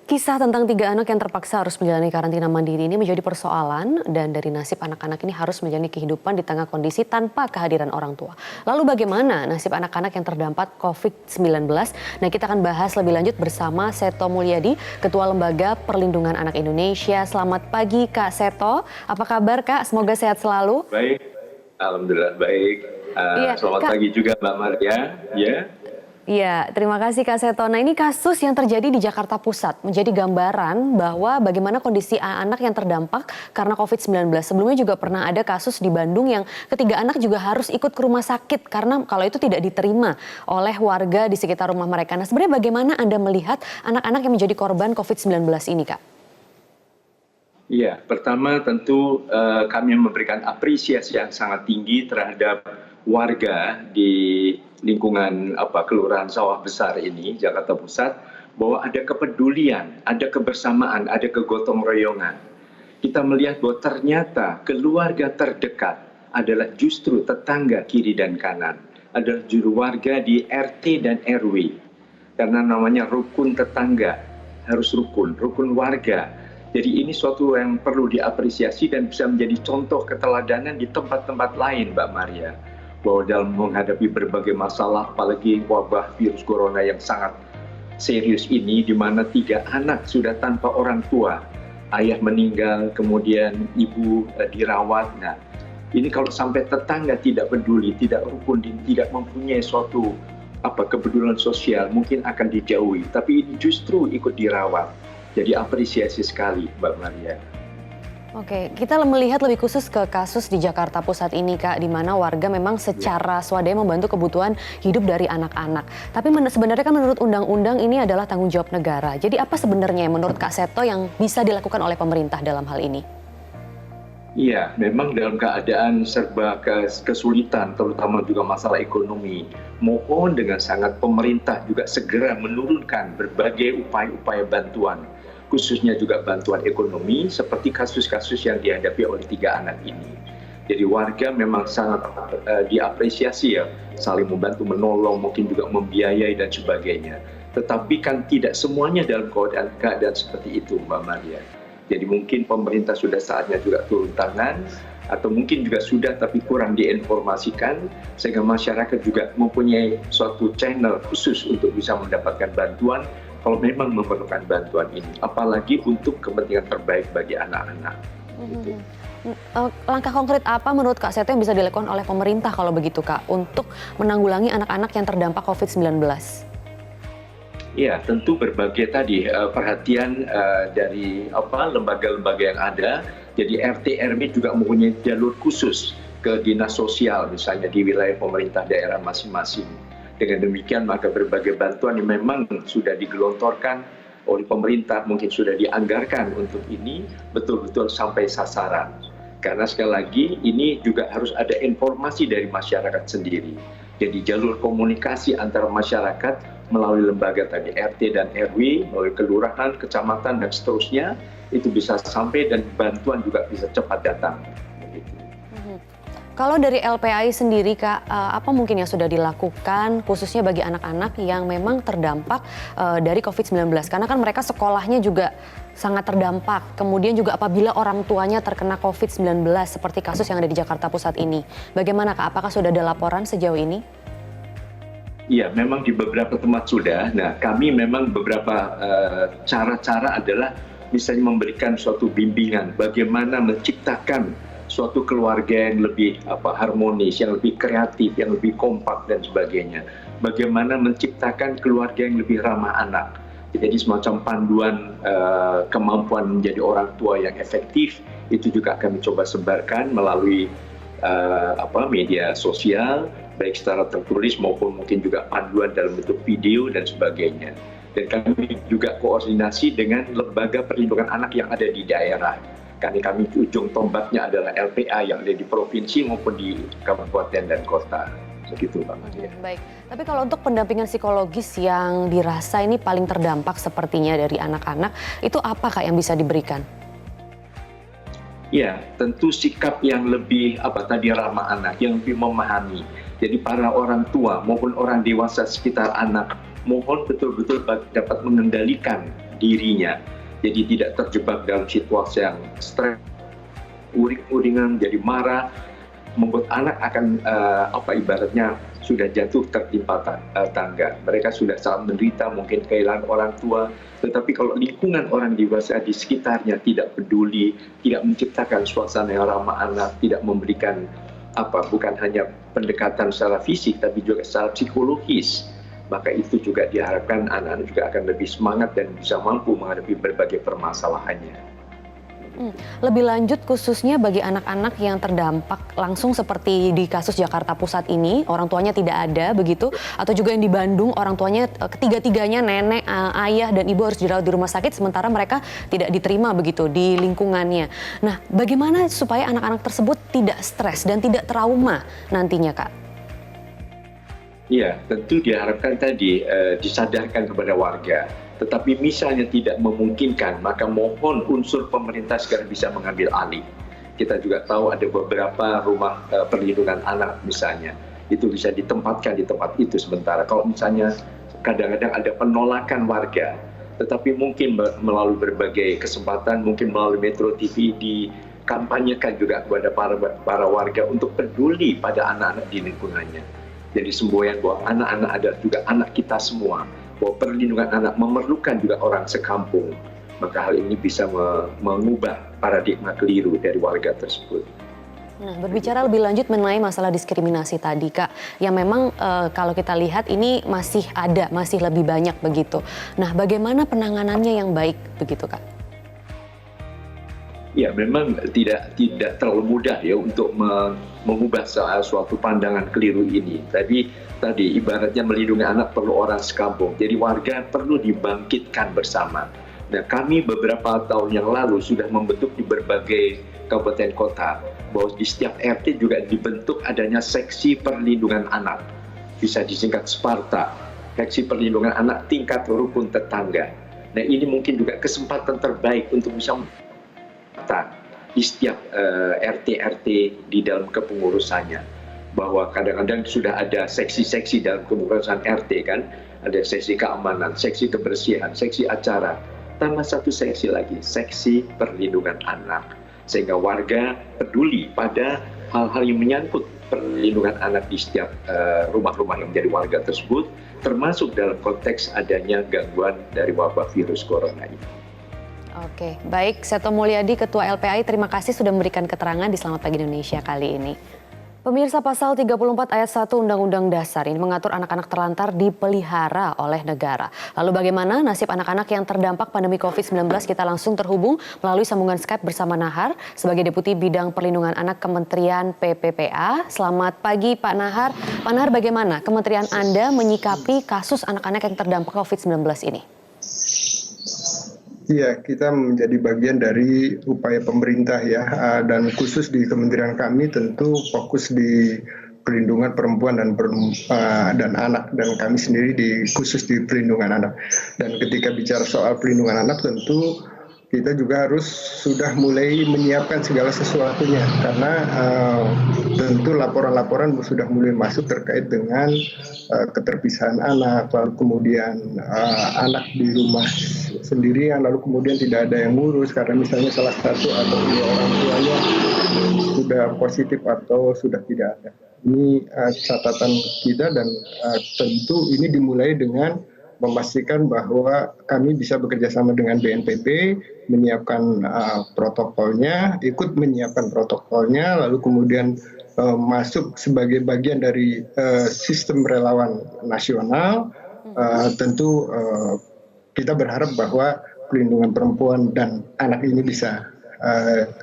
Kisah tentang 3 anak yang terpaksa harus menjalani karantina mandiri ini menjadi persoalan dan dari nasib anak-anak ini harus menjalani kehidupan di tengah kondisi tanpa kehadiran orang tua. Lalu bagaimana nasib anak-anak yang terdampak COVID-19? Nah, kita akan bahas lebih lanjut bersama Seto Mulyadi, Ketua Lembaga Perlindungan Anak Indonesia. Selamat pagi Kak Seto, apa kabar Kak? Semoga sehat selalu. Baik, alhamdulillah baik. Selamat pagi juga Mbak Maria. Iya, terima kasih Kak Seto. Nah, ini kasus yang terjadi di Jakarta Pusat menjadi gambaran bahwa bagaimana kondisi anak yang terdampak karena COVID-19. Sebelumnya juga pernah ada kasus di Bandung yang ketiga anak juga harus ikut ke rumah sakit karena kalau itu tidak diterima oleh warga di sekitar rumah mereka. Nah, sebenarnya bagaimana Anda melihat anak-anak yang menjadi korban COVID-19 ini, Kak? Iya, pertama tentu kami memberikan apresiasi yang sangat tinggi terhadap warga di lingkungan Kelurahan Sawah Besar ini, Jakarta Pusat, bahwa ada kepedulian, ada kebersamaan, ada kegotong royongan. Kita melihat bahwa ternyata keluarga terdekat adalah justru tetangga kiri dan kanan, adalah juru warga di RT dan RW. Karena namanya rukun tetangga, harus rukun warga. Jadi ini suatu yang perlu diapresiasi dan bisa menjadi contoh keteladanan di tempat-tempat lain, Mbak Maria. Bahwa dalam menghadapi berbagai masalah, apalagi wabah virus corona yang sangat serius ini, di mana 3 anak sudah tanpa orang tua, ayah meninggal, kemudian ibu dirawat. Nah, ini kalau sampai tetangga tidak peduli, tidak rukun, tidak mempunyai suatu kepedulian sosial, mungkin akan dijauhi. Tapi ini justru ikut dirawat. Jadi apresiasi sekali, Mbak Maria. Oke, kita melihat lebih khusus ke kasus di Jakarta Pusat ini, Kak, di mana warga memang secara swadaya membantu kebutuhan hidup dari anak-anak. Tapi sebenarnya kan menurut undang-undang ini adalah tanggung jawab negara. Jadi apa sebenarnya menurut Kak Seto yang bisa dilakukan oleh pemerintah dalam hal ini? Iya, memang dalam keadaan serba kesulitan, terutama juga masalah ekonomi. Mohon dengan sangat pemerintah juga segera menurunkan berbagai upaya-upaya bantuan, khususnya juga bantuan ekonomi seperti kasus-kasus yang dihadapi oleh 3 anak ini. Jadi warga memang sangat diapresiasi ya, saling membantu, menolong, mungkin juga membiayai dan sebagainya. Tetapi kan tidak semuanya dalam keadaan seperti itu, Mbak Maria. Jadi mungkin pemerintah sudah saatnya juga turun tangan, atau mungkin juga sudah tapi kurang diinformasikan, sehingga masyarakat juga mempunyai suatu channel khusus untuk bisa mendapatkan bantuan kalau memang memerlukan bantuan ini, apalagi untuk kepentingan terbaik bagi anak-anak. Gitu. Langkah konkret apa menurut Kak Seto yang bisa dilakukan oleh pemerintah kalau begitu, Kak, untuk menanggulangi anak-anak yang terdampak COVID-19? Ya, tentu berbagai tadi perhatian dari lembaga-lembaga yang ada. Jadi RT RW juga mempunyai jalur khusus ke dinas sosial misalnya di wilayah pemerintah daerah masing-masing. Dengan demikian maka berbagai bantuan yang memang sudah digelontorkan oleh pemerintah, mungkin sudah dianggarkan untuk ini betul-betul sampai sasaran. Karena sekali lagi ini juga harus ada informasi dari masyarakat sendiri. Jadi jalur komunikasi antara masyarakat melalui lembaga tadi RT dan RW, melalui kelurahan, kecamatan dan seterusnya itu bisa sampai dan bantuan juga bisa cepat datang. Kalau dari LPAI sendiri, Kak, apa mungkin yang sudah dilakukan khususnya bagi anak-anak yang memang terdampak dari COVID-19? Karena kan mereka sekolahnya juga sangat terdampak. Kemudian juga apabila orang tuanya terkena COVID-19 seperti kasus yang ada di Jakarta Pusat ini. Bagaimana, Kak? Apakah sudah ada laporan sejauh ini? Iya, memang di beberapa tempat sudah. Nah, kami memang beberapa cara-cara adalah misalnya memberikan suatu bimbingan bagaimana menciptakan suatu keluarga yang lebih harmonis, yang lebih kreatif, yang lebih kompak dan sebagainya. Bagaimana menciptakan keluarga yang lebih ramah anak. Jadi semacam panduan kemampuan menjadi orang tua yang efektif itu juga kami coba sebarkan melalui media sosial, baik secara tertulis maupun mungkin juga panduan dalam bentuk video dan sebagainya. Dan kami juga koordinasi dengan lembaga perlindungan anak yang ada di daerah. Kami ujung tombaknya adalah LPA yang ada di provinsi maupun di kabupaten dan kota. Begitu, Pak Maria. Baik, tapi kalau untuk pendampingan psikologis yang dirasa ini paling terdampak sepertinya dari anak-anak, itu apa Kak yang bisa diberikan? Ya, tentu sikap yang lebih ramah anak, yang lebih memahami. Jadi para orang tua maupun orang dewasa sekitar anak mohon betul-betul dapat mengendalikan dirinya. Jadi tidak terjebak dalam situasi yang stres, uring-uringan, jadi marah, membuat anak akan ibaratnya sudah jatuh tertimpa tangga. Mereka sudah sangat menderita, mungkin kehilangan orang tua. Tetapi kalau lingkungan orang dewasa di sekitarnya tidak peduli, tidak menciptakan suasana yang ramah anak, tidak memberikan bukan hanya pendekatan secara fisik, tapi juga secara psikologis, maka itu juga diharapkan anak-anak juga akan lebih semangat dan bisa mampu menghadapi berbagai permasalahannya. Lebih lanjut khususnya bagi anak-anak yang terdampak langsung seperti di kasus Jakarta Pusat ini, orang tuanya tidak ada begitu, atau juga yang di Bandung orang tuanya ketiga-tiganya nenek, ayah dan ibu harus dirawat di rumah sakit sementara mereka tidak diterima begitu di lingkungannya. Nah, bagaimana supaya anak-anak tersebut tidak stres dan tidak trauma nantinya, Kak? Iya, tentu diharapkan tadi disadarkan kepada warga. Tetapi misalnya tidak memungkinkan, maka mohon unsur pemerintah segera bisa mengambil alih. Kita juga tahu ada beberapa rumah perlindungan anak misalnya, itu bisa ditempatkan di tempat itu sementara. Kalau misalnya kadang-kadang ada penolakan warga, tetapi mungkin melalui berbagai kesempatan, mungkin melalui Metro TV dikampanyekan juga kepada para warga untuk peduli pada anak-anak di lingkungannya. Jadi semboyan bahwa anak-anak adalah juga anak kita semua, bahwa perlindungan anak memerlukan juga orang sekampung. Maka hal ini bisa mengubah paradigma keliru dari warga tersebut. Nah, berbicara lebih lanjut mengenai masalah diskriminasi tadi, Kak, yang memang kalau kita lihat ini masih ada, masih lebih banyak begitu. Nah, bagaimana penanganannya yang baik begitu, Kak? Ya, memang tidak terlalu mudah ya untuk mengubah suatu pandangan keliru ini. Tadi ibaratnya melindungi anak perlu orang sekampung. Jadi warga perlu dibangkitkan bersama. Nah, kami beberapa tahun yang lalu sudah membentuk di berbagai kabupaten kota bahwa di setiap RT juga dibentuk adanya seksi perlindungan anak. Bisa disingkat Sparta, seksi perlindungan anak tingkat rukun tetangga. Nah, ini mungkin juga kesempatan terbaik untuk bisa di setiap RT-RT di dalam kepengurusannya, bahwa kadang-kadang sudah ada seksi-seksi dalam kepengurusan RT kan, ada seksi keamanan, seksi kebersihan, seksi acara, tambah satu seksi lagi, seksi perlindungan anak, sehingga warga peduli pada hal-hal yang menyangkut perlindungan anak di setiap rumah-rumah yang menjadi warga tersebut, termasuk dalam konteks adanya gangguan dari wabah virus corona ini. Oke, baik. Seto Mulyadi, Ketua LPAI, terima kasih sudah memberikan keterangan di Selamat Pagi Indonesia kali ini. Pemirsa, pasal 34 ayat 1 Undang-Undang Dasar ini mengatur anak-anak terlantar dipelihara oleh negara. Lalu bagaimana nasib anak-anak yang terdampak pandemi COVID-19? Kita langsung terhubung melalui sambungan Skype bersama Nahar sebagai Deputi Bidang Perlindungan Anak Kementerian PPPA. Selamat pagi Pak Nahar. Pak Nahar, bagaimana Kementerian Anda menyikapi kasus anak-anak yang terdampak COVID-19 ini? Iya, kita menjadi bagian dari upaya pemerintah ya, dan khusus di kementerian kami tentu fokus di perlindungan perempuan dan anak, dan kami sendiri khusus di perlindungan anak. Dan ketika bicara soal perlindungan anak tentu kita juga harus sudah mulai menyiapkan segala sesuatunya, karena tentu laporan-laporan sudah mulai masuk terkait dengan keterpisahan anak, lalu kemudian anak di rumah sendirian, lalu kemudian tidak ada yang ngurus karena misalnya salah satu atau dua orang tuanya sudah positif atau sudah tidak ada. Ini catatan kita, dan tentu ini dimulai dengan memastikan bahwa kami bisa bekerja sama dengan BNPB, menyiapkan protokolnya, ikut menyiapkan protokolnya, lalu kemudian masuk sebagai bagian dari sistem relawan nasional. Tentu kita berharap bahwa perlindungan perempuan dan anak ini bisa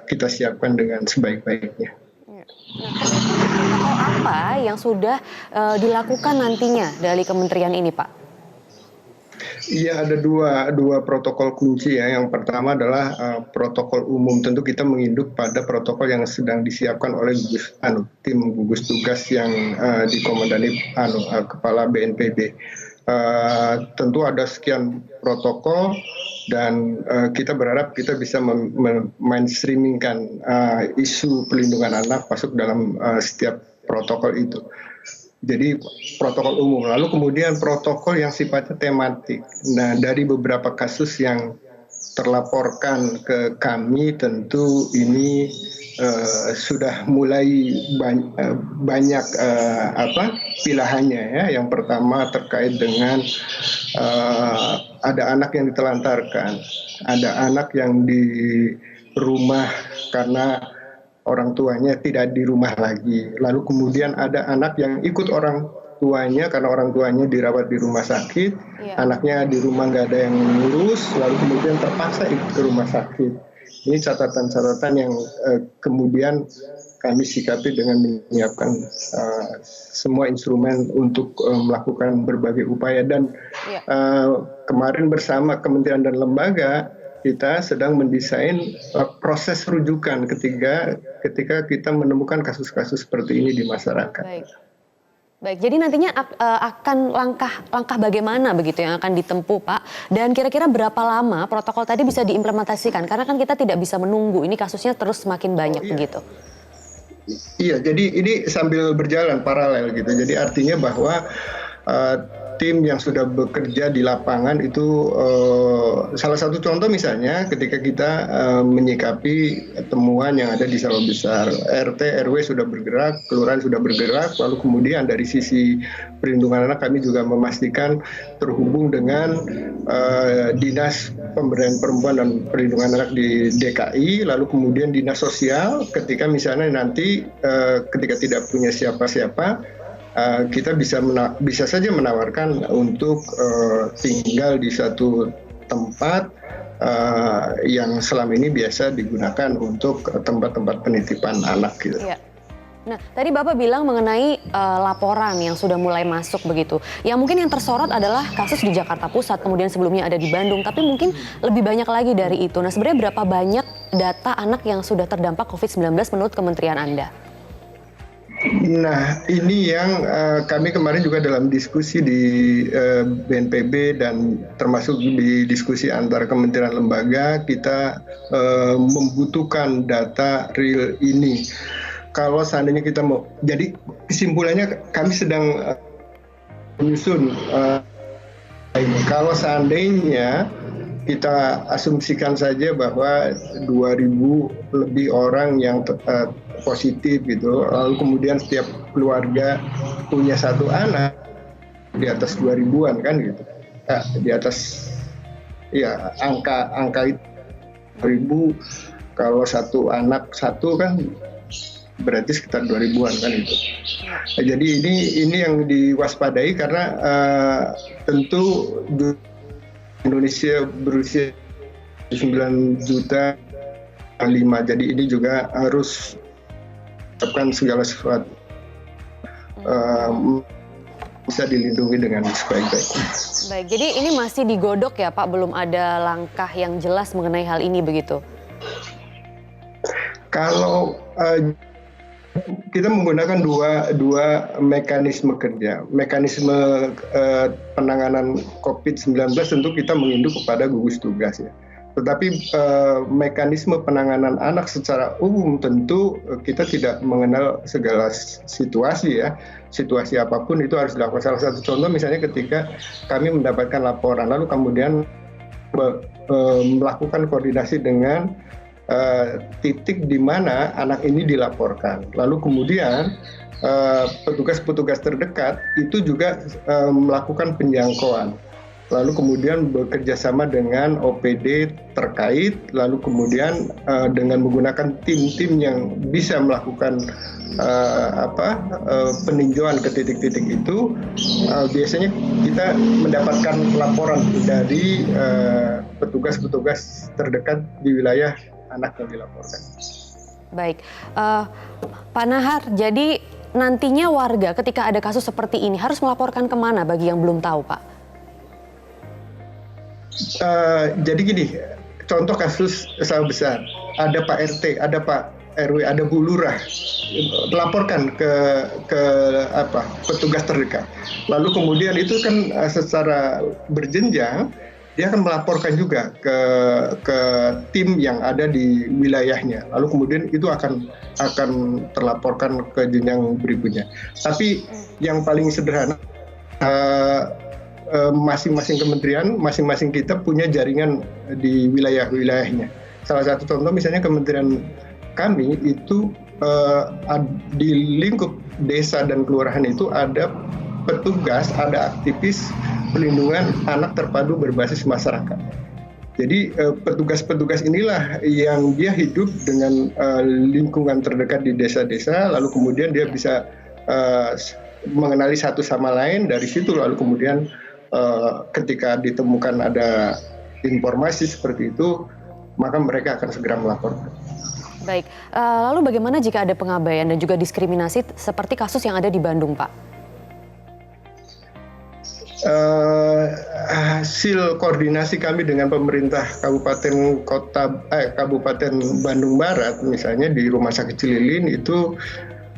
kita siapkan dengan sebaik-baiknya. Atau apa yang sudah dilakukan nantinya dari kementerian ini, Pak? Iya, ada dua protokol kunci ya. Yang pertama adalah protokol umum. Tentu kita menginduk pada protokol yang sedang disiapkan oleh tim gugus tugas yang dikomandani Kepala BNPB. Tentu ada sekian protokol, dan kita berharap kita bisa mainstreamingkan isu perlindungan anak masuk dalam setiap protokol itu. Jadi protokol umum, lalu kemudian protokol yang sifatnya tematik. Nah, dari beberapa kasus yang terlaporkan ke kami, tentu ini sudah mulai banyak pilihannya ya. Yang pertama terkait dengan ada anak yang ditelantarkan, ada anak yang di rumah karena orang tuanya tidak di rumah lagi. Lalu kemudian ada anak yang ikut orang tuanya karena orang tuanya dirawat di rumah sakit, anaknya di rumah nggak ada yang ngurus, lalu kemudian terpaksa ikut ke rumah sakit. Ini catatan-catatan yang kemudian kami sikapi dengan menyiapkan semua instrumen untuk melakukan berbagai upaya. Dan kemarin bersama kementerian dan lembaga, kita sedang mendesain proses rujukan ketika kita menemukan kasus-kasus seperti ini di masyarakat. Baik, jadi nantinya akan langkah bagaimana begitu yang akan ditempuh, Pak? Dan kira-kira berapa lama protokol tadi bisa diimplementasikan? Karena kan kita tidak bisa menunggu, ini kasusnya terus semakin banyak begitu. Iya, jadi ini sambil berjalan paralel gitu. Jadi artinya bahwa tim yang sudah bekerja di lapangan itu salah satu contoh misalnya ketika kita menyikapi temuan yang ada di sawah besar, RT RW sudah bergerak, kelurahan sudah bergerak, lalu kemudian dari sisi perlindungan anak kami juga memastikan terhubung dengan Dinas Pemberdayaan Perempuan dan Perlindungan Anak di DKI, lalu kemudian Dinas Sosial ketika misalnya nanti ketika tidak punya siapa-siapa, kita bisa saja menawarkan untuk tinggal di satu tempat yang selama ini biasa digunakan untuk tempat-tempat penitipan anak gitu. Iya. Nah, tadi Bapak bilang mengenai laporan yang sudah mulai masuk begitu. Yang mungkin yang tersorot adalah kasus di Jakarta Pusat, kemudian sebelumnya ada di Bandung, tapi mungkin lebih banyak lagi dari itu. Nah, sebenarnya berapa banyak data anak yang sudah terdampak COVID-19 menurut Kementerian Anda? Nah, ini yang kami kemarin juga dalam diskusi di BNPB dan termasuk di diskusi antar kementerian lembaga, kita membutuhkan data real ini. Kalau seandainya kita mau, jadi kesimpulannya kami sedang menyusun. Kalau seandainya kita asumsikan saja bahwa 2.000 lebih orang yang positif gitu, lalu kemudian setiap keluarga punya satu anak, di atas 2.000-an kan gitu, di atas ya angka itu 2.000, kalau satu anak satu kan berarti sekitar 2.000-an kan itu. Nah, jadi ini yang diwaspadai karena tentu Indonesia berusia 9 juta 5, jadi ini juga harus menyiapkan segala sesuatu bisa dilindungi dengan sebaik-baiknya. Baik, jadi ini masih digodok ya Pak, belum ada langkah yang jelas mengenai hal ini begitu? Kalau kita menggunakan dua mekanisme kerja. Mekanisme penanganan COVID-19 tentu kita menginduk kepada gugus tugas ya. Tetapi mekanisme penanganan anak secara umum tentu kita tidak mengenal segala situasi ya. Situasi apapun itu harus dilakukan. Salah satu contoh misalnya ketika kami mendapatkan laporan, lalu kemudian melakukan koordinasi dengan titik di mana anak ini dilaporkan. Lalu kemudian petugas-petugas terdekat itu juga melakukan penjangkauan. Lalu kemudian bekerja sama dengan OPD terkait, lalu kemudian dengan menggunakan tim-tim yang bisa melakukan peninjauan ke titik-titik itu, biasanya kita mendapatkan laporan dari petugas-petugas terdekat di wilayah anak yang dilaporkan. Baik, Pak Nahar, jadi nantinya warga ketika ada kasus seperti ini harus melaporkan kemana bagi yang belum tahu, Pak? Jadi gini, contoh kasus sawah besar, ada Pak RT, ada Pak RW, ada Bu Lurah, laporkan ke petugas terdekat. Lalu kemudian itu kan secara berjenjang dia akan melaporkan juga ke tim yang ada di wilayahnya. Lalu kemudian itu akan terlaporkan ke jenjang berikutnya. Tapi yang paling sederhana, masing-masing kementerian, masing-masing kita punya jaringan di wilayah-wilayahnya. Salah satu contoh misalnya kementerian kami itu di lingkup desa dan kelurahan itu ada petugas, ada aktivis pelindungan anak terpadu berbasis masyarakat. Jadi petugas-petugas inilah yang dia hidup dengan lingkungan terdekat di desa-desa, lalu kemudian dia bisa mengenali satu sama lain dari situ, lalu kemudian ketika ditemukan ada informasi seperti itu, maka mereka akan segera melaporkan. Baik, lalu bagaimana jika ada pengabaian dan juga diskriminasi seperti kasus yang ada di Bandung, Pak? Hasil koordinasi kami dengan pemerintah Kabupaten Bandung Barat, misalnya di Rumah Sakit Cililin itu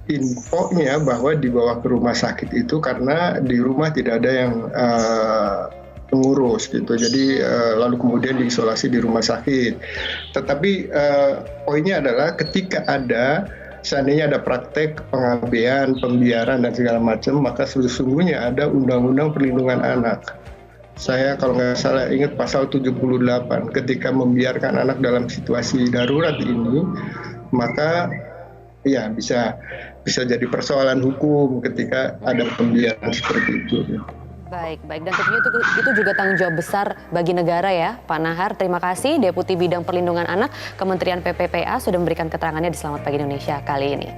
infonya bahwa dibawa ke rumah sakit itu karena di rumah tidak ada yang pengurus gitu. Jadi lalu kemudian diisolasi di rumah sakit. Tetapi poinnya adalah ketika seandainya ada praktek pengabaian, pembiaran dan segala macam, maka sesungguhnya ada Undang-Undang Perlindungan Anak. Saya kalau nggak salah ingat pasal 78, ketika membiarkan anak dalam situasi darurat ini, maka ya bisa jadi persoalan hukum ketika ada pembiaran seperti itu. Baik. Dan tentunya itu juga tanggung jawab besar bagi negara ya, Pak Nahar. Terima kasih Deputi Bidang Perlindungan Anak Kementerian PPPA sudah memberikan keterangannya di Selamat Pagi Indonesia kali ini.